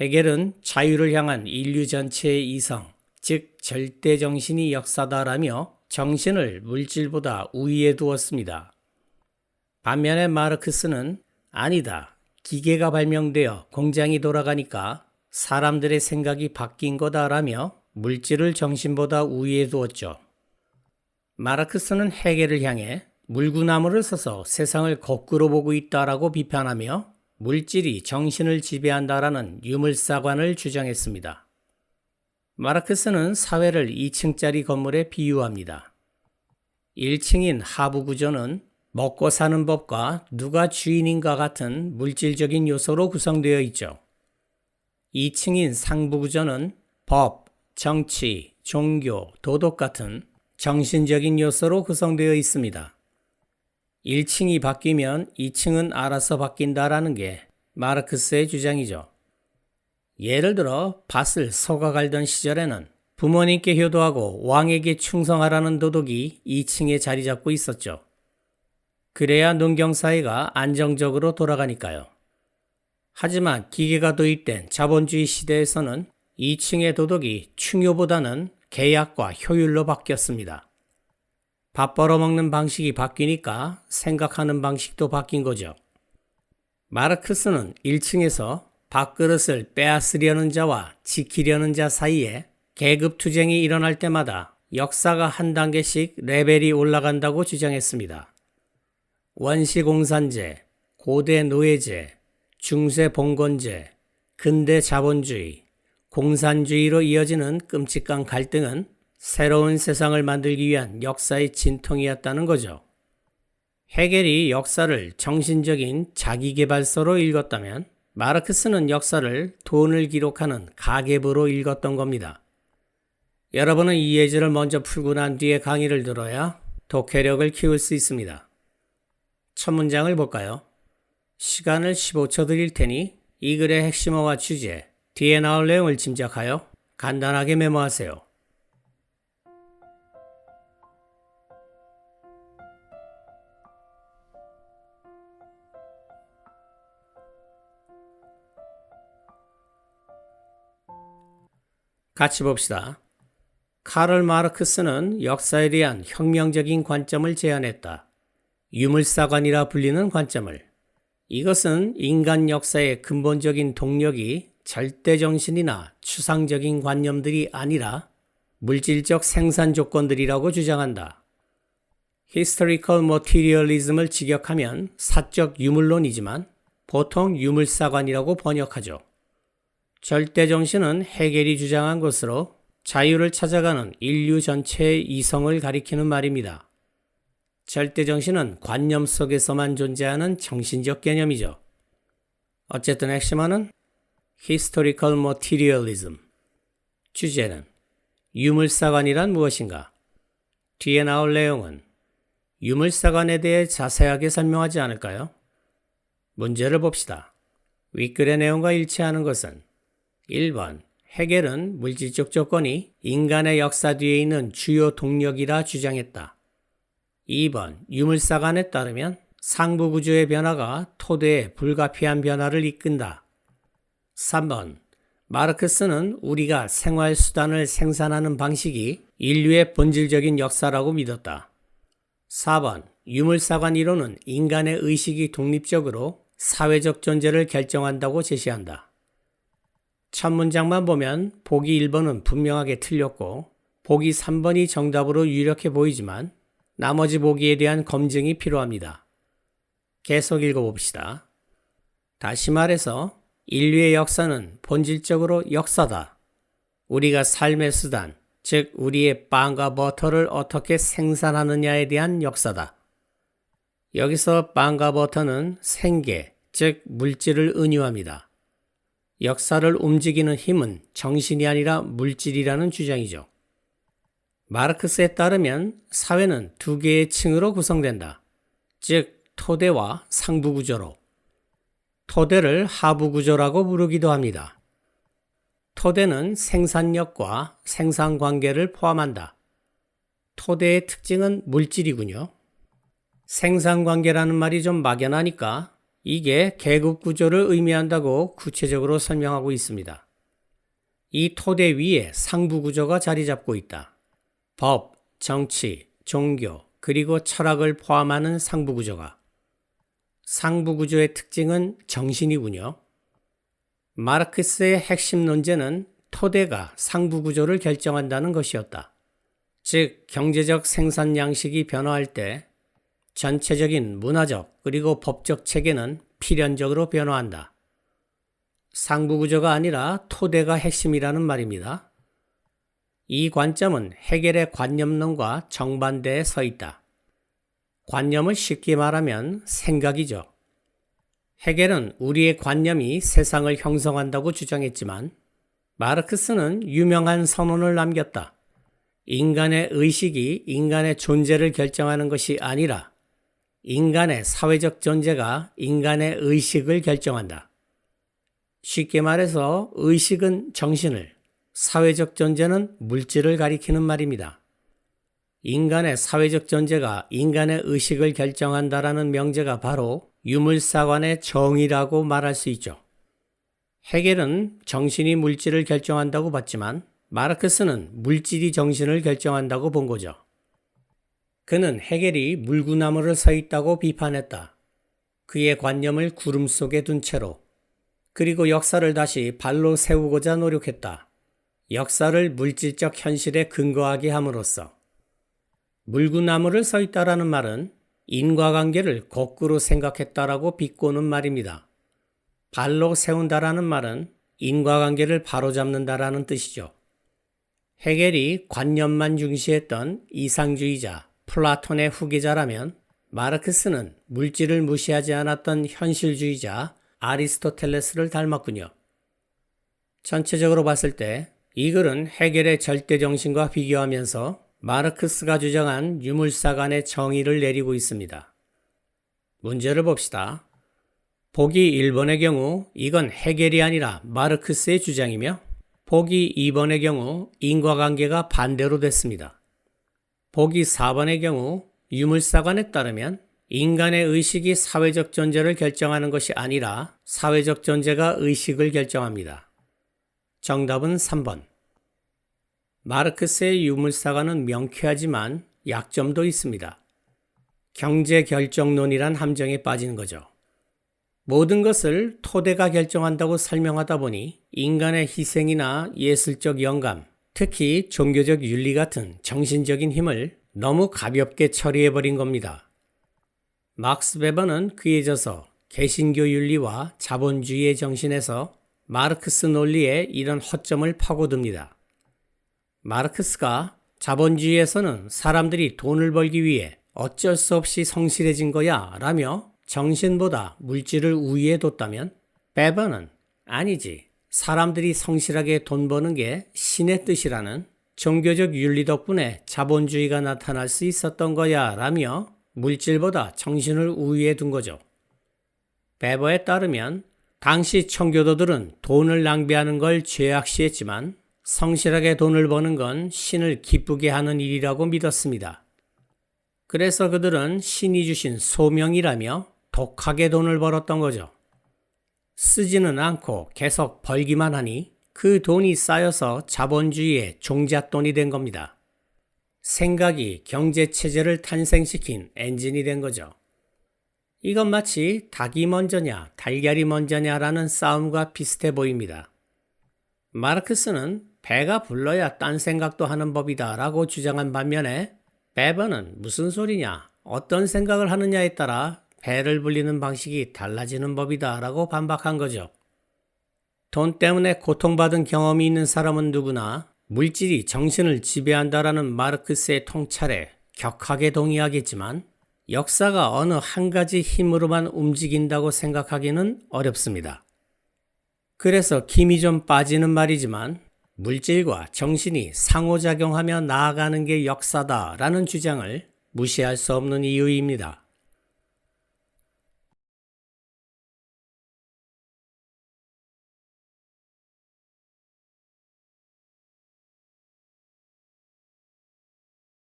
헤겔은 자유를 향한 인류 전체의 이성, 즉 절대정신이 역사다라며 정신을 물질보다 우위에 두었습니다. 반면에 마르크스는 아니다. 기계가 발명되어 공장이 돌아가니까 사람들의 생각이 바뀐 거다라며 물질을 정신보다 우위에 두었죠. 마르크스는 헤겔을 향해 물구나무를 서서 세상을 거꾸로 보고 있다라고 비판하며 물질이 정신을 지배한다라는 유물사관을 주장했습니다. 마르크스는 사회를 2층짜리 건물에 비유합니다. 1층인 하부 구조는 먹고 사는 법과 누가 주인인가 같은 물질적인 요소로 구성되어 있죠. 2층인 상부 구조는 법, 정치, 종교, 도덕 같은 정신적인 요소로 구성되어 있습니다. 1층이 바뀌면 2층은 알아서 바뀐다라는 게 마르크스의 주장이죠. 예를 들어 밭을 소가 갈던 시절에는 부모님께 효도하고 왕에게 충성하라는 도덕이 2층에 자리 잡고 있었죠. 그래야 농경사회가 안정적으로 돌아가니까요. 하지만 기계가 도입된 자본주의 시대에서는 2층의 도덕이 충효보다는 계약과 효율로 바뀌었습니다. 밥 벌어먹는 방식이 바뀌니까 생각하는 방식도 바뀐 거죠. 마르크스는 1층에서 밥그릇을 빼앗으려는 자와 지키려는 자 사이에 계급투쟁이 일어날 때마다 역사가 한 단계씩 레벨이 올라간다고 주장했습니다. 원시공산제, 고대 노예제, 중세 봉건제, 근대 자본주의, 공산주의로 이어지는 끔찍한 갈등은 새로운 세상을 만들기 위한 역사의 진통이었다는 거죠. 헤겔이 역사를 정신적인 자기계발서로 읽었다면 마르크스는 역사를 돈을 기록하는 가계부로 읽었던 겁니다. 여러분은 이 예제를 먼저 풀고 난 뒤에 강의를 들어야 독해력을 키울 수 있습니다. 첫 문장을 볼까요? 시간을 15초 드릴 테니 이 글의 핵심어와 주제, 뒤에 나올 내용을 짐작하여 간단하게 메모하세요. 같이 봅시다. 카를 마르크스는 역사에 대한 혁명적인 관점을 제안했다. 유물사관이라 불리는 관점을. 이것은 인간 역사의 근본적인 동력이 절대정신이나 추상적인 관념들이 아니라 물질적 생산 조건들이라고 주장한다. Historical Materialism을 직역하면 사적 유물론이지만 보통 유물사관이라고 번역하죠. 절대정신은 헤겔이 주장한 것으로 자유를 찾아가는 인류 전체의 이성을 가리키는 말입니다. 절대정신은 관념 속에서만 존재하는 정신적 개념이죠. 어쨌든 핵심어는 Historical Materialism. 주제는 유물사관이란 무엇인가? 뒤에 나올 내용은 유물사관에 대해 자세하게 설명하지 않을까요? 문제를 봅시다. 윗글의 내용과 일치하는 것은 1번, 헤겔은 물질적 조건이 인간의 역사 뒤에 있는 주요 동력이라 주장했다. 2번, 유물사관에 따르면 상부 구조의 변화가 토대의 불가피한 변화를 이끈다. 3번, 마르크스는 우리가 생활수단을 생산하는 방식이 인류의 본질적인 역사라고 믿었다. 4번, 유물사관 이론은 인간의 의식이 독립적으로 사회적 존재를 결정한다고 제시한다. 첫 문장만 보면 보기 1번은 분명하게 틀렸고 보기 3번이 정답으로 유력해 보이지만 나머지 보기에 대한 검증이 필요합니다. 계속 읽어봅시다. 다시 말해서 인류의 역사는 본질적으로 역사다. 우리가 삶의 수단, 즉 우리의 빵과 버터를 어떻게 생산하느냐에 대한 역사다. 여기서 빵과 버터는 생계, 즉 물질을 은유합니다. 역사를 움직이는 힘은 정신이 아니라 물질이라는 주장이죠. 마르크스에 따르면 사회는 두 개의 층으로 구성된다. 즉 토대와 상부 구조로. 토대를 하부 구조라고 부르기도 합니다. 토대는 생산력과 생산관계를 포함한다. 토대의 특징은 물질이군요. 생산관계라는 말이 좀 막연하니까 이게 계급 구조를 의미한다고 구체적으로 설명하고 있습니다. 이 토대 위에 상부 구조가 자리 잡고 있다. 법, 정치, 종교, 그리고 철학을 포함하는 상부 구조가. 상부 구조의 특징은 정신이군요. 마르크스의 핵심 논제는 토대가 상부 구조를 결정한다는 것이었다. 즉, 경제적 생산 양식이 변화할 때 전체적인 문화적 그리고 법적 체계는 필연적으로 변화한다. 상부 구조가 아니라 토대가 핵심이라는 말입니다. 이 관점은 헤겔의 관념론과 정반대에 서 있다. 관념을 쉽게 말하면 생각이죠. 헤겔은 우리의 관념이 세상을 형성한다고 주장했지만 마르크스는 유명한 선언을 남겼다. 인간의 의식이 인간의 존재를 결정하는 것이 아니라 인간의 사회적 존재가 인간의 의식을 결정한다. 쉽게 말해서 의식은 정신을, 사회적 존재는 물질을 가리키는 말입니다. 인간의 사회적 존재가 인간의 의식을 결정한다라는 명제가 바로 유물사관의 정의라고 말할 수 있죠. 헤겔은 정신이 물질을 결정한다고 봤지만 마르크스는 물질이 정신을 결정한다고 본 거죠. 그는 헤겔이 물구나무를 서 있다고 비판했다. 그의 관념을 구름 속에 둔 채로, 그리고 역사를 다시 발로 세우고자 노력했다. 역사를 물질적 현실에 근거하게 함으로써. 물구나무를 서 있다라는 말은 인과관계를 거꾸로 생각했다라고 비꼬는 말입니다. 발로 세운다라는 말은 인과관계를 바로잡는다라는 뜻이죠. 헤겔이 관념만 중시했던 이상주의자 플라톤의 후계자라면 마르크스는 물질을 무시하지 않았던 현실주의자 아리스토텔레스를 닮았군요. 전체적으로 봤을 때 이 글은 헤겔의 절대정신과 비교하면서 마르크스가 주장한 유물사관의 정의를 내리고 있습니다. 문제를 봅시다. 보기 1번의 경우 이건 헤겔이 아니라 마르크스의 주장이며 보기 2번의 경우 인과관계가 반대로 됐습니다. 보기 4번의 경우 유물사관에 따르면 인간의 의식이 사회적 존재를 결정하는 것이 아니라 사회적 존재가 의식을 결정합니다. 정답은 3번. 마르크스의 유물사관은 명쾌하지만 약점도 있습니다. 경제결정론이란 함정에 빠지는 거죠. 모든 것을 토대가 결정한다고 설명하다 보니 인간의 희생이나 예술적 영감, 특히 종교적 윤리 같은 정신적인 힘을 너무 가볍게 처리해버린 겁니다. 막스 베버는 그에 져서 개신교 윤리와 자본주의의 정신에서 마르크스 논리에 이런 허점을 파고듭니다. 마르크스가 자본주의에서는 사람들이 돈을 벌기 위해 어쩔 수 없이 성실해진 거야 라며 정신보다 물질을 우위에 뒀다면 베버는 아니지, 사람들이 성실하게 돈 버는 게 신의 뜻이라는 종교적 윤리 덕분에 자본주의가 나타날 수 있었던 거야 라며 물질보다 정신을 우위에 둔 거죠. 베버에 따르면 당시 청교도들은 돈을 낭비하는 걸 죄악시했지만 성실하게 돈을 버는 건 신을 기쁘게 하는 일이라고 믿었습니다. 그래서 그들은 신이 주신 소명이라며 독하게 돈을 벌었던 거죠. 쓰지는 않고 계속 벌기만 하니 그 돈이 쌓여서 자본주의의 종잣돈이 된 겁니다. 생각이 경제체제를 탄생시킨 엔진이 된 거죠. 이건 마치 닭이 먼저냐 달걀이 먼저냐라는 싸움과 비슷해 보입니다. 마르크스는 배가 불러야 딴 생각도 하는 법이다 라고 주장한 반면에 베버는 무슨 소리냐, 어떤 생각을 하느냐에 따라 배를 불리는 방식이 달라지는 법이다 라고 반박한 거죠. 돈 때문에 고통받은 경험이 있는 사람은 누구나 물질이 정신을 지배한다라는 마르크스의 통찰에 격하게 동의하겠지만 역사가 어느 한 가지 힘으로만 움직인다고 생각하기는 어렵습니다. 그래서 김이 좀 빠지는 말이지만 물질과 정신이 상호작용하며 나아가는 게 역사다라는 주장을 무시할 수 없는 이유입니다.